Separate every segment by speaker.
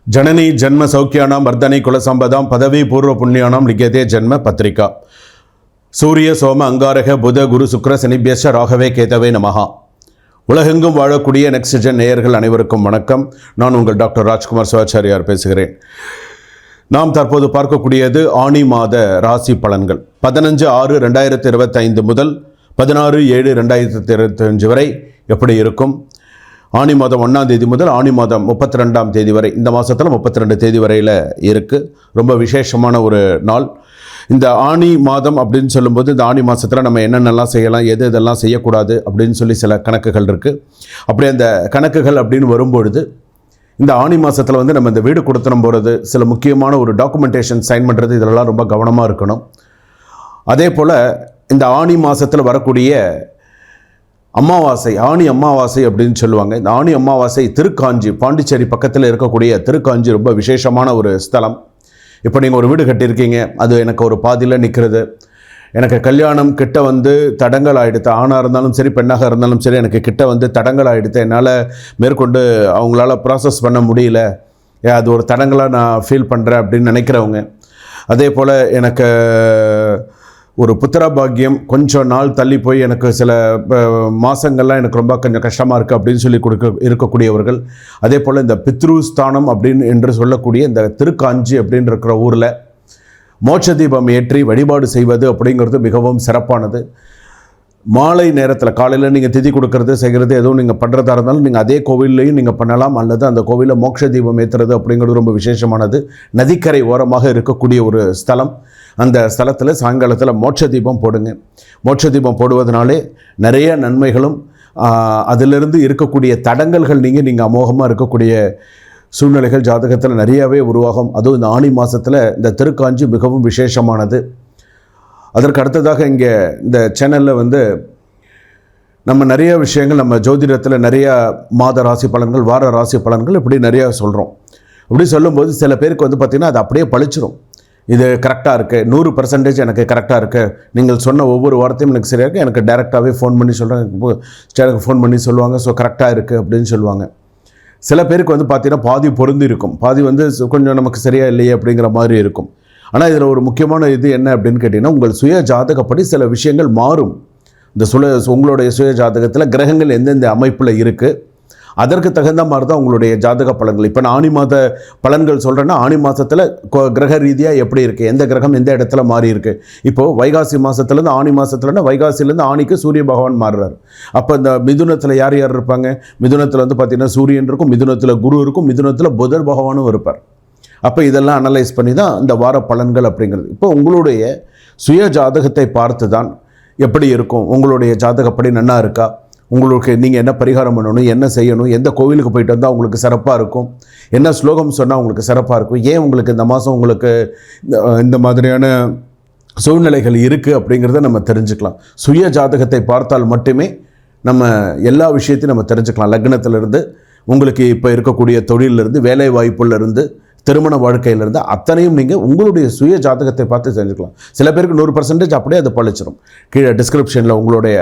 Speaker 1: जननी जन्म सौख्यानां वर्धनी कुलसंपदां पदवी पूर्व पुण्यानां लिख्यते जन्म पत्रिका सूर्य सोम अंगारக புத குரு சுக்கிர சனிபியஸ்ச ராகவே கேதவே நமஹா. உலகெங்கும் வாழக்கூடிய நெக்ஸ்ட்ஜென் நேயர்கள் அனைவருக்கும் வணக்கம். நான் உங்கள் டாக்டர் ராஜ்குமார் சிவாச்சாரியார் பேசுகிறேன். நாம் தற்போது பார்க்கக்கூடியது ஆணி மாத ராசி பலன்கள் 15/6/2025 முதல் 16/7/2025 வரை எப்படி இருக்கும். ஆணி மாதம் 1ஆம் தேதி முதல் ஆணி மாதம் 32ஆம் தேதி வரை, இந்த மாதத்தில் 32 தேதி வரையில் இருக்குது. ரொம்ப விசேஷமான ஒரு நாள். இந்த ஆணி மாதம் அப்படின்னு சொல்லும்போது இந்த ஆணி மாதத்தில் நம்ம என்னென்னலாம் செய்யலாம், எது இதெல்லாம் செய்யக்கூடாது அப்படின்னு சொல்லி சில கணக்குகள் இருக்குது. அப்படி அந்த கணக்குகள் அப்படின்னு வரும்பொழுது இந்த ஆணி மாதத்தில் வந்து நம்ம இந்த வீடு கொடுத்தனம் போகிறது, சில முக்கியமான ஒரு டாக்குமெண்டேஷன் சைன் பண்ணுறது, இதெல்லாம் ரொம்ப கவனமாக இருக்கணும். அதே போல் இந்த ஆணி மாதத்தில் வரக்கூடிய அமாவாசை, ஆணி அமாவாசை அப்படின்னு சொல்லுவாங்க. இந்த ஆணி அமாவாசை திருக்காஞ்சி, பாண்டிச்சேரி பக்கத்தில் இருக்கக்கூடிய திருக்காஞ்சி ரொம்ப விசேஷமான ஒரு ஸ்தலம். இப்போ நீங்கள் ஒரு வீடு கட்டியிருக்கீங்க, அது எனக்கு ஒரு பாதியில் நிற்கிறது, எனக்கு கல்யாணம் கிட்ட வந்து தடங்கள் ஆகிடுது, ஆணாக இருந்தாலும் சரி பெண்ணாக இருந்தாலும் சரி, எனக்கு கிட்ட வந்து தடங்கள் ஆகிடுது, என்னால் மேற்கொண்டு அவங்களால ப்ராசஸ் பண்ண முடியல, அது ஒரு தடங்களாக நான் ஃபீல் பண்ணுறேன் அப்படின்னு நினைக்கிறவங்க. அதே போல் எனக்கு ஒரு புத்திர பாக்கியம் கொஞ்சம் நாள் தள்ளி போய் எனக்கு சில மாதங்கள்லாம் எனக்கு ரொம்ப கொஞ்சம் கஷ்டமாக இருக்குது அப்படின்னு சொல்லி இருக்கக்கூடியவர்கள். அதே போல் இந்த பித்ருஸ்தானம் அப்படின்னு என்று சொல்லக்கூடிய இந்த திருக்காஞ்சி அப்படின்னு இருக்கிற ஊரில் மோட்ச தீபம் ஏற்றி வழிபாடு செய்வது அப்படிங்கிறது மிகவும் சிறப்பானது. மாலை நேரத்தில், காலையில் நீங்கள் திதி கொடுக்கறது செய்கிறது எதுவும் நீங்கள் பண்ணுறதா இருந்தாலும் நீங்கள் அதே கோவில்லையும் நீங்கள் பண்ணலாம், அல்லது அந்த கோவிலில் மோட்ச தீபம் ஏற்றுறது அப்படிங்கிறது ரொம்ப விசேஷமானது. நதிக்கரை ஓரமாக இருக்கக்கூடிய ஒரு ஸ்தலம். அந்த ஸ்தலத்தில் சாயங்காலத்தில் மோட்ச தீபம் போடுங்க. மோட்ச தீபம் போடுவதனாலே நிறைய நன்மைகளும் அதிலிருந்து இருக்கக்கூடிய தடங்கல்கள் நீங்கள் அமோகமாக இருக்கக்கூடிய சூழ்நிலைகள் ஜாதகத்தில் நிறையாவே உருவாகும். அதுவும் இந்த ஆணி மாதத்தில் இந்த திருக்காஞ்சி மிகவும் விசேஷமானது. அதற்கு அடுத்ததாக இங்கே இந்த சேனலில் வந்து நம்ம நிறைய விஷயங்கள், நம்ம ஜோதிடத்தில் நிறையா மாத ராசி பலன்கள், வார ராசி பலன்கள் இப்படி நிறையா சொல்கிறோம். அப்படி சொல்லும்போது சில பேருக்கு வந்து பார்த்திங்கன்னா அது அப்படியே பழிச்சிரும். இது கரெக்டாக இருக்குது, 100% எனக்கு கரெக்டாக இருக்குது, நீங்கள் சொன்ன ஒவ்வொரு வாரத்தையும் எனக்கு சரியாக இருக்குது, எனக்கு டைரெக்டாகவே ஃபோன் பண்ணி சொல்கிறாங்க, எனக்கு ஃபோன் பண்ணி சொல்லுவாங்க, ஸோ கரெக்டாக இருக்குது அப்படின்னு சொல்லுவாங்க. சில பேருக்கு வந்து பார்த்திங்கன்னா பாதி பொருந்தி இருக்கும், பாதி வந்து கொஞ்சம் நமக்கு சரியாக இல்லையே அப்படிங்கிற மாதிரி இருக்கும். ஆனால் இதில் ஒரு முக்கியமான இது என்ன அப்படின்னு கேட்டிங்கன்னா, உங்கள் சுய ஜாதகப்படி சில விஷயங்கள் மாறும். இந்த உங்களுடைய சுய ஜாதகத்தில் கிரகங்கள் எந்தெந்த அமைப்பில் இருக்குது, அதற்கு தகுந்த மாதிரி தான் உங்களுடைய ஜாதக பலன்கள். இப்போ நான் ஆணி மாத பலன்கள் சொல்கிறேன்னா, ஆணி மாதத்தில் கிரக ரீதியாக எப்படி இருக்குது, எந்த கிரகம் எந்த இடத்துல மாறி இருக்குது. இப்போது வைகாசி மாதத்துலேருந்து ஆணி மாதத்துலன்னா வைகாசிலேருந்து ஆணிக்கு சூரிய பகவான் மாறுறாரு. அப்போ இந்த மிதுனத்தில் யார் யார் இருப்பாங்க, மிதுனத்தில் வந்து பார்த்திங்கன்னா சூரியன் இருக்கும், மிதுனத்தில் குரு இருக்கும், மிதுனத்தில் புதன் பகவானும் இருப்பார். அப்போ இதெல்லாம் அனலைஸ் பண்ணி தான் இந்த வார பலன்கள் அப்படிங்கிறது. இப்போ உங்களுடைய சுய ஜாதகத்தை பார்த்து தான் எப்படி இருக்கும், உங்களுடைய ஜாதகப்படி நன்னா இருக்கா, உங்களுக்கு நீங்கள் என்ன பரிகாரம் பண்ணணும், என்ன செய்யணும், எந்த கோவிலுக்கு போயிட்டு வந்தால் உங்களுக்கு சிறப்பாக இருக்கும், என்ன ஸ்லோகம் சொன்னால் உங்களுக்கு சிறப்பாக இருக்கும், ஏன் உங்களுக்கு இந்த மாதம் உங்களுக்கு இந்த மாதிரியான சூழ்நிலைகள் இருக்குது அப்படிங்கிறத நம்ம தெரிஞ்சுக்கலாம். சுய ஜாதகத்தை பார்த்தால் மட்டுமே நம்ம எல்லா விஷயத்தையும் நம்ம தெரிஞ்சுக்கலாம். லக்னத்திலிருந்து உங்களுக்கு இப்போ இருக்கக்கூடிய தொழிலிருந்து, வேலை வாய்ப்புலேருந்து, திருமண வாழ்க்கையிலிருந்து அத்தனையும் நீங்கள் உங்களுடைய சுய ஜாதகத்தை பார்த்து தெரிஞ்சுக்கலாம். சில பேருக்கு 100% அப்படியே அது பழிச்சிடும். கீழே டிஸ்கிரிப்ஷனில் உங்களுடைய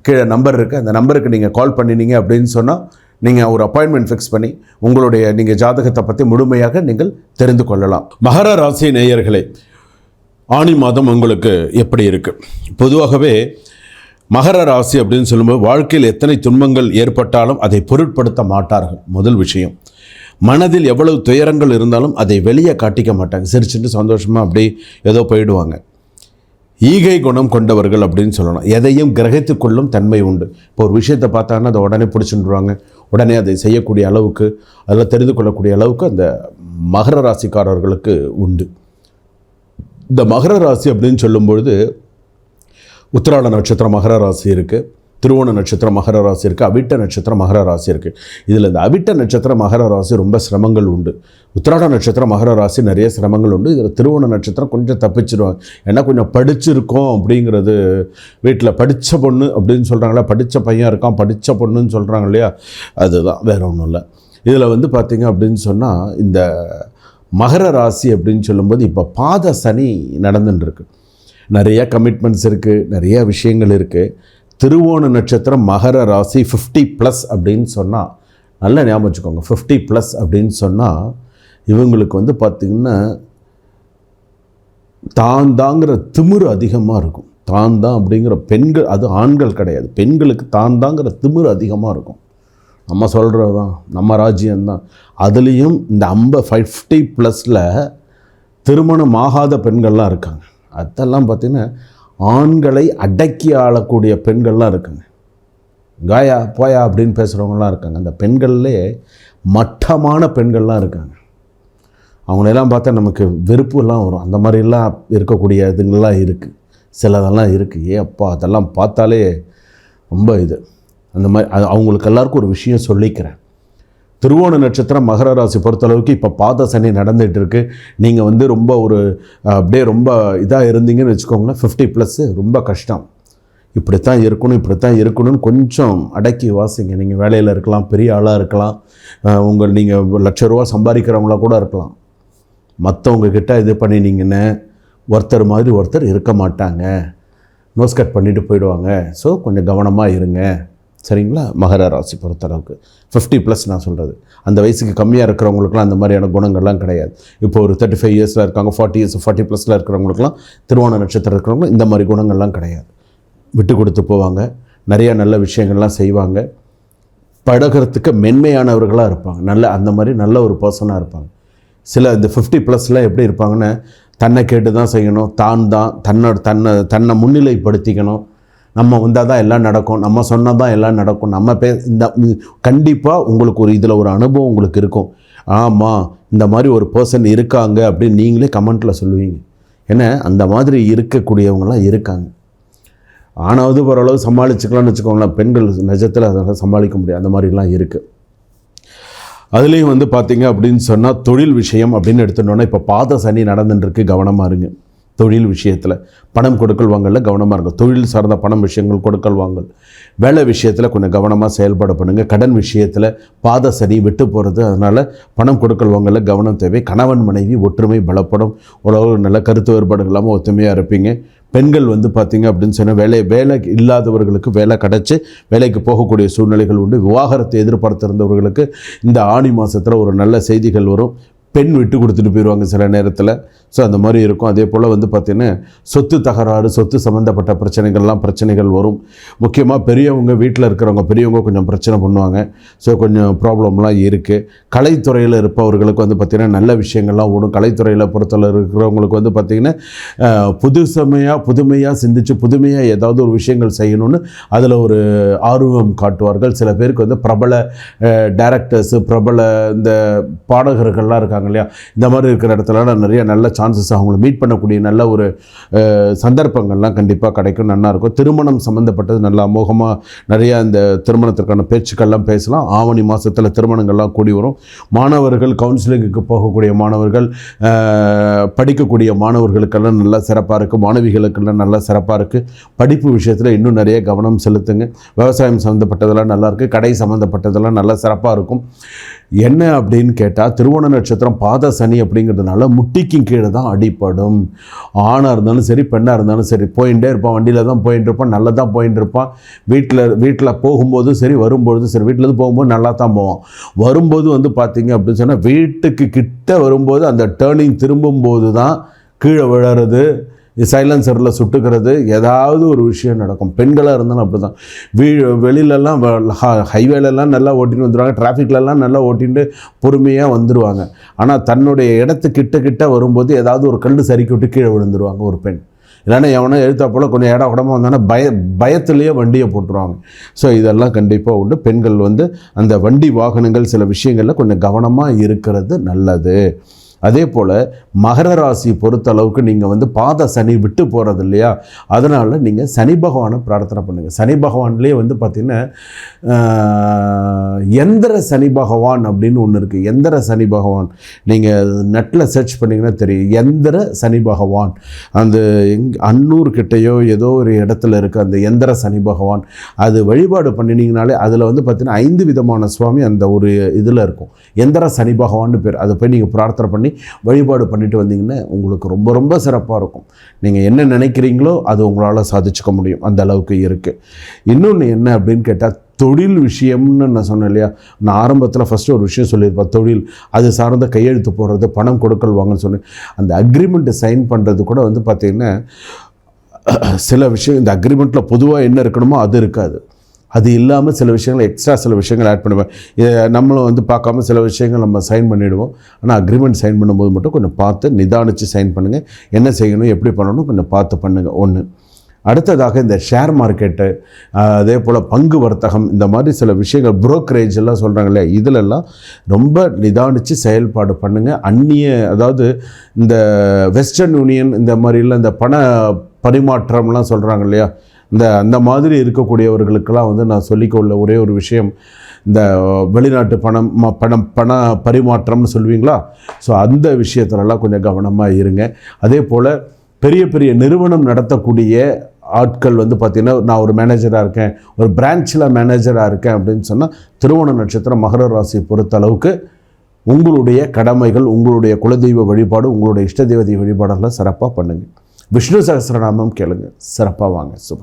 Speaker 1: கீழே நம்பர் இருக்குது, அந்த நம்பருக்கு நீங்கள் கால் பண்ணினீங்க அப்படின்னு சொன்னால் நீங்கள் ஒரு அப்பாயின்மெண்ட் ஃபிக்ஸ் பண்ணி உங்களுடைய நீங்கள் ஜாதகத்தை பற்றி முழுமையாக நீங்கள் தெரிந்து கொள்ளலாம். மகர ராசி நேயர்களே, ஆணி மாதம் உங்களுக்கு எப்படி இருக்குது? பொதுவாகவே மகர ராசி அப்படின்னு சொல்லும்போது வாழ்க்கையில் எத்தனை துன்பங்கள் ஏற்பட்டாலும் அதை பொருட்படுத்த மாட்டார்கள். முதல் விஷயம், மனதில் எவ்வளவு துயரங்கள் இருந்தாலும் அதை வெளியே காட்டிக்க மாட்டாங்க, சிரிச்சுட்டு சந்தோஷமாக அப்படி ஏதோ போயிடுவாங்க. ஈகை குணம் கொண்டவர்கள் அப்படின்னு சொல்லணும். எதையும் கிரகித்து கொள்ளும் தன்மை உண்டு. இப்போ ஒரு விஷயத்தை பார்த்தாங்கன்னா அதை உடனே பிடிச்சுடுவாங்க, உடனே அதை செய்யக்கூடிய அளவுக்கு, அதெல்லாம் தெரிந்து கொள்ளக்கூடிய அளவுக்கு அந்த மகர ராசிக்காரர்களுக்கு உண்டு. இந்த மகர ராசி அப்படின்னு சொல்லும்பொழுது உத்திராட நட்சத்திரம் மகர ராசி இருக்குது, திருவோண நட்சத்திரம் மகர ராசி இருக்குது, அவிட்ட நட்சத்திரம் மகர ராசி இருக்குது. இதில் இந்த அவிட்ட நட்சத்திரம் மகர ராசி ரொம்ப சிரமங்கள் உண்டு. உத்திராட நட்சத்திரம் மகர ராசி நிறைய சிரமங்கள் உண்டு. இதில் திருவோண நட்சத்திரம் கொஞ்சம் தப்பிச்சிடுவாங்க. ஏன்னா கொஞ்சம் படிச்சிருக்கோம் அப்படிங்கிறது, வீட்டில் படித்த பொண்ணு அப்படின்னு சொல்கிறாங்களா, படித்த பையன் இருக்கான், படித்த பொண்ணுன்னு சொல்கிறாங்க இல்லையா, அதுதான், வேறு ஒன்றும் இல்லை. இதில் வந்து பார்த்திங்க அப்படின்னு சொன்னால் இந்த மகர ராசி அப்படின்னு சொல்லும்போது இப்போ பாத சனி நடந்துட்டுருக்கு. நிறைய கமிட்மெண்ட்ஸ் இருக்குது, நிறைய விஷயங்கள் இருக்குது. திருவோண நட்சத்திரம் மகர ராசி 50+ அப்படின்னு சொன்னால், நல்ல ஞாபகம் வச்சுக்கோங்க, 50+ அப்படின்னு சொன்னால் இவங்களுக்கு வந்து பார்த்திங்கன்னா தாங்கிற திமிரு அதிகமாக இருக்கும். தான் அப்படிங்கிற பெண்கள், அது ஆண்கள் கிடையாது, பெண்களுக்கு தாங்கிற திமிரு அதிகமாக இருக்கும். நம்ம சொல்கிறது தான், நம்ம ராஜ்யம்தான். அதுலேயும் இந்த 50+ திருமணம் ஆகாத பெண்கள்லாம் இருக்காங்க. அதெல்லாம் பார்த்திங்கன்னா ஆண்களை அடக்கி ஆளக்கூடிய பெண்கள்லாம் இருக்காங்க. காயா போயா அப்படின்னு பேசுகிறவங்களாம் இருக்காங்க. அந்த பெண்கள்லே மட்டமான பெண்கள்லாம் இருக்காங்க. அவங்களெல்லாம் பார்த்தா நமக்கு வெறுப்புலாம் வரும். அந்த மாதிரிலாம் இருக்கக்கூடிய இதுங்கள்லாம் இருக்குது, சிலதெல்லாம் இருக்குது. அப்பா அதெல்லாம் பார்த்தாலே ரொம்ப இது. அந்த மாதிரி அவங்களுக்கு எல்லாருக்கும் ஒரு விஷயம் சொல்லிக்கிறேன். திருவோண நட்சத்திரம் மகர ராசி பொறுத்தளவுக்கு இப்போ பாத சனி நடந்துகிட்டு இருக்குது. நீங்கள் வந்து ரொம்ப ஒரு அப்படியே ரொம்ப இதாக இருந்தீங்கன்னு வச்சுக்கோங்களேன், 50+ ரொம்ப கஷ்டம். இப்படித்தான் இருக்கணும்னு கொஞ்சம் அடக்கி வாசிங்க. நீங்கள் வேலையில் இருக்கலாம், பெரிய ஆளாக இருக்கலாம், நீங்கள் ₹1,00,000 சம்பாதிக்கிறவங்களா கூட இருக்கலாம். மற்றவங்க கிட்ட இது பண்ணினீங்கன்னு ஒருத்தர் மாதிரி ஒருத்தர் இருக்க மாட்டாங்க, நோஸ் கட் பண்ணிவிட்டு போயிடுவாங்க. ஸோ கொஞ்சம் கவனமாக இருங்க, சரிங்களா? மகர ராசி பொறுத்தளவுக்கு 50+ நான் சொல்கிறது. அந்த வயசுக்கு கம்மியாக இருக்கிறவங்களுக்குலாம் அந்த மாதிரியான குணங்கள்லாம் கிடையாது. இப்போ ஒரு 35 இயர்ஸில் இருக்காங்க, 40 இயர்ஸ் 40+ இருக்கிறவங்களுக்குலாம், திருவோண நட்சத்திரம் இருக்கிறவங்களும் இந்த மாதிரி குணங்கள்லாம் கிடையாது. விட்டு கொடுத்து போவாங்க, நிறையா நல்ல விஷயங்கள்லாம் செய்வாங்க, பழகிறதுக்கு மென்மையானவர்களாக இருப்பாங்க, அந்த மாதிரி நல்ல ஒரு பர்சனாக இருப்பாங்க. சில இந்த 50+ எப்படி இருப்பாங்கன்னா, தன்னை கேட்டு தான் செய்யணும், தன்னை முன்னிலைப்படுத்திக்கணும். நம்ம வந்தால் தான் எல்லாம் நடக்கும், நம்ம சொன்னால் தான் எல்லாம் நடக்கும், இந்த கண்டிப்பாக உங்களுக்கு இதில் ஒரு அனுபவம் உங்களுக்கு இருக்கும். ஆமாம், இந்த மாதிரி ஒரு பர்சன் இருக்காங்க அப்படின்னு நீங்களே கமெண்ட்டில் சொல்லுவீங்க. ஏன்னா அந்த மாதிரி இருக்கக்கூடியவங்களாம் இருக்காங்க. ஆனாவது ஓரளவு சமாளிச்சுக்கலாம்னு வச்சுக்கோங்களேன். பெண்கள் நிஜத்தில் அதெல்லாம் சமாளிக்க முடியாது, அந்த மாதிரிலாம் இருக்குது. அதுலேயும் வந்து பார்த்திங்க அப்படின்னு சொன்னால் தொழில் விஷயம் அப்படின்னு எடுத்துட்டோன்னா, இப்போ பாத சனி நடந்துட்டுருக்கு, கவனமாக இருங்க. தொழில் விஷயத்தில் பணம் கொடுக்கல் வாங்கல கவனமாக இருங்க. தொழில் சார்ந்த பணம் விஷயங்கள், கொடுக்கல் வாங்கல், வேலை விஷயத்தில் கொஞ்சம் கவனமாக செயல்பட பண்ணுங்கள். கடன் விஷயத்தில் பாத சனி விட்டு போகிறது, அதனால் பணம் கொடுக்கல் வாங்கல கவனம் தேவை. கணவன் மனைவி ஒற்றுமை பலப்படும், உலக நல்ல கருத்து வேறுபாடு இல்லாமல் ஒத்துமையாக இருப்பீங்க. பெண்கள் வந்து பார்த்திங்க அப்படின்னு சொன்னால் வேலை இல்லாதவர்களுக்கு வேலை கிடச்சி வேலைக்கு போகக்கூடிய சூழ்நிலைகள் உண்டு. விவாகரத்தை எதிர்பார்த்திருந்தவர்களுக்கு இந்த ஆணி மாதத்தில் ஒரு நல்ல செய்திகள் வரும். பெண் விட்டு கொடுத்துட்டு போயிடுவாங்க சில நேரத்தில். ஸோ அந்த மாதிரி இருக்கும். அதே போல் வந்து பார்த்திங்கன்னா சொத்து தகராறு, சொத்து சம்மந்தப்பட்ட பிரச்சனைகள் வரும். முக்கியமாக பெரியவங்க, வீட்டில் இருக்கிறவங்க பெரியவங்க கொஞ்சம் பிரச்சனை பண்ணுவாங்க. ஸோ கொஞ்சம் ப்ராப்ளம்லாம் இருக்குது. கலைத்துறையில் இருப்பவர்களுக்கு வந்து பார்த்திங்கன்னா நல்ல விஷயங்கள்லாம் ஓடும். கலைத்துறையில் பொறுத்தவரை இருக்கிறவங்களுக்கு வந்து பார்த்திங்கன்னா புதுமையாக சிந்தித்து புதுமையாக ஏதாவது ஒரு விஷயங்கள் செய்யணும்னு அதில் ஒரு ஆர்வம் காட்டுவார்கள். சில பேருக்கு வந்து பிரபல டைரக்டர்ஸு, பிரபல இந்த பாடகர்கள்லாம் இருக்காங்க இல்லையா, இந்த மாதிரி இருக்கிற இடத்துலலாம் நிறைய நல்ல சான்சஸ், அவங்கள மீட் பண்ணக்கூடிய நல்ல ஒரு சந்தர்ப்பங்கள்லாம் கண்டிப்பாக கிடைக்கும், நல்லாயிருக்கும். திருமணம் சம்மந்தப்பட்டது நல்லா அமோகமாக நிறையா இந்த திருமணத்திற்கான பேச்சுக்கள்லாம் பேசலாம். ஆவணி மாதத்தில் திருமணங்கள்லாம் கூடி வரும். மாணவர்கள், கவுன்சிலிங்குக்கு போகக்கூடிய மாணவர்கள், படிக்கக்கூடிய மாணவர்களுக்கெல்லாம் நல்லா சிறப்பாக இருக்குது. மாணவிகளுக்கெல்லாம் நல்லா சிறப்பாக இருக்குது. படிப்பு விஷயத்தில் இன்னும் நிறைய கவனம் செலுத்துங்க. விவசாயம் சம்மந்தப்பட்டதெல்லாம் நல்லாயிருக்கு. கடை சம்மந்தப்பட்டதெல்லாம் நல்லா சிறப்பாக இருக்கும். என்ன அப்படின்னு கேட்டால், திருவோண நட்சத்திரம் பாத சனி அப்படிங்கிறதுனால முட்டிக்கும் கீழே தான் அடிப்படும். ஆணாக இருந்தாலும் சரி, பெண்ணாக இருந்தாலும் சரி, போயிட்டே இருப்பான், வண்டியில் தான் போயிட்டு இருப்பான், நல்லா தான் போயிட்டு இருப்பான். வீட்டில் போகும்போதும் சரி, வரும்பொழுதும் சரி, வீட்டிலேருந்து போகும்போது நல்லா தான் போவான். வரும்போது வந்து பார்த்திங்க அப்படின்னு சொன்னால், வீட்டுக்கு கிட்ட வரும்போது அந்த டேர்னிங் திரும்பும்போது தான் கீழே விழறது, சைலன்சரில் சுட்டுக்கிறது, ஏதாவது ஒரு விஷயம் நடக்கும். பெண்களாக இருந்தாலும் அப்படி தான். வெளியிலலாம் ஹைவேலெல்லாம் நல்லா ஓட்டின்னு வந்துடுவாங்க, டிராஃபிக்லலாம் நல்லா ஓட்டிட்டு பொறுமையாக வந்துடுவாங்க. ஆனால் தன்னுடைய இடத்துக்கிட்ட வரும்போது ஏதாவது ஒரு கல் சறுக்கி விட்டு கீழே விழுந்துருவாங்க ஒரு பெண். இல்லைன்னா எவனோ எழுத்தா போல் கொஞ்சம் இடம் உடம்பு வந்தாங்கன்னா பயத்துலேயே வண்டியை போட்டுருவாங்க. ஸோ இதெல்லாம் கண்டிப்பாக உண்டு. பெண்கள் வந்து அந்த வண்டி வாகனங்கள் சில விஷயங்களில் கொஞ்சம் கவனமாக இருக்கிறது நல்லது. அதே போல் மகர ராசி பொறுத்தளவுக்கு நீங்கள் வந்து பாத சனி விட்டு போகிறது இல்லையா, அதனால் நீங்கள் சனி பகவானை பிரார்த்தனை பண்ணுங்கள். சனி பகவான்லேயே வந்து பார்த்திங்கன்னா எந்திர சனி பகவான் அப்படின்னு ஒன்று இருக்குது. எந்திர சனி பகவான் நீங்கள் நெட்டில் சர்ச் பண்ணிங்கன்னா தெரியும். எந்திர சனி பகவான் அந்த அன்னூர் கிட்டேயோ ஏதோ ஒரு இடத்துல இருக்குது அந்த எந்திர சனி பகவான். அது வழிபாடு பண்ணினீங்கனாலே அதில் வந்து பார்த்திங்கன்னா 5 விதமான சுவாமி அந்த ஒரு இதில் இருக்கும். எந்திர சனி பகவான்னு பேர். அதை போய் நீங்கள் பிரார்த்தனை பண்ணி வழிபாடு பண்ணிட்டு வந்தீங்கன்னா உங்களுக்கு ரொம்ப ரொம்ப சிறப்பாக இருக்கும். நீங்கள் என்ன நினைக்கிறீங்களோ அது உங்களால் சாதிச்சுக்க முடியும், அந்த அளவுக்கு இருக்குது. இன்னொன்று என்ன அப்படின்னு கேட்டால், தொழில் விஷயம்னு நான் சொன்னேன் இல்லையா, நான் ஆரம்பத்தில் ஃபஸ்ட்டு ஒரு விஷயம் சொல்லியிருப்பேன், தொழில் அது சார்ந்த கையெழுத்து போடுறது, பணம் கொடுக்கல் வாங்கன்னு சொன்னேன். அந்த அக்ரிமெண்ட்டு சைன் பண்ணுறது கூட வந்து பார்த்திங்கன்னா சில விஷயம் இந்த அக்ரிமெண்ட்டில் பொதுவாக என்ன இருக்கணுமோ அது இருக்காது. அது இல்லாமல் சில விஷயங்கள் எக்ஸ்ட்ரா சில விஷயங்கள் ஆட் பண்ணுவேன். நம்மளும் வந்து பார்க்காம சில விஷயங்கள் நம்ம சைன் பண்ணிவிடுவோம். ஆனால் அக்ரிமெண்ட் சைன் பண்ணும்போது மட்டும் கொஞ்சம் பார்த்து நிதானித்து சைன் பண்ணுங்கள். என்ன செய்யணும், எப்படி பண்ணணும் கொஞ்சம் பார்த்து பண்ணுங்கள். ஒன்று. அடுத்ததாக இந்த ஷேர் மார்க்கெட்டு, அதே போல் பங்கு வர்த்தகம், இந்த மாதிரி சில விஷயங்கள் புரோக்கரேஜ் எல்லாம் சொல்கிறாங்க இல்லையா, இதிலெல்லாம் ரொம்ப நிதானித்து செயல்பாடு பண்ணுங்கள். அதாவது இந்த வெஸ்டர்ன் யூனியன் இந்த மாதிரிலாம் இந்த பண பரிமாற்றம்லாம் சொல்கிறாங்க இல்லையா, அந்த மாதிரி இருக்கக்கூடியவர்களுக்கெல்லாம் வந்து நான் சொல்லிக்கொள்ள ஒரே ஒரு விஷயம், இந்த வெளிநாட்டு பண பரிமாற்றம்னு சொல்லுவீங்களா, ஸோ அந்த விஷயத்துலலாம் கொஞ்சம் கவனமாக இருங்க. அதே போல் பெரிய பெரிய நிறுவனம் நடத்தக்கூடிய ஆட்கள் வந்து பார்த்திங்கன்னா, நான் ஒரு மேனேஜராக இருக்கேன், ஒரு பிரான்ச்சில் மேனேஜராக இருக்கேன் அப்படின்னு சொன்னால், திருவோண நட்சத்திரம் மகர ராசி பொறுத்த அளவுக்கு உங்களுடைய கடமைகள், உங்களுடைய குலதெய்வ வழிபாடு, உங்களுடைய இஷ்ட தெய்வ வழிபாடெல்லாம் சிறப்பாக பண்ணுங்கள். விஷ்ணு சகஸ்ரநாமம் கேளுங்க, சிறப்பாக வாங்க. சுபம்.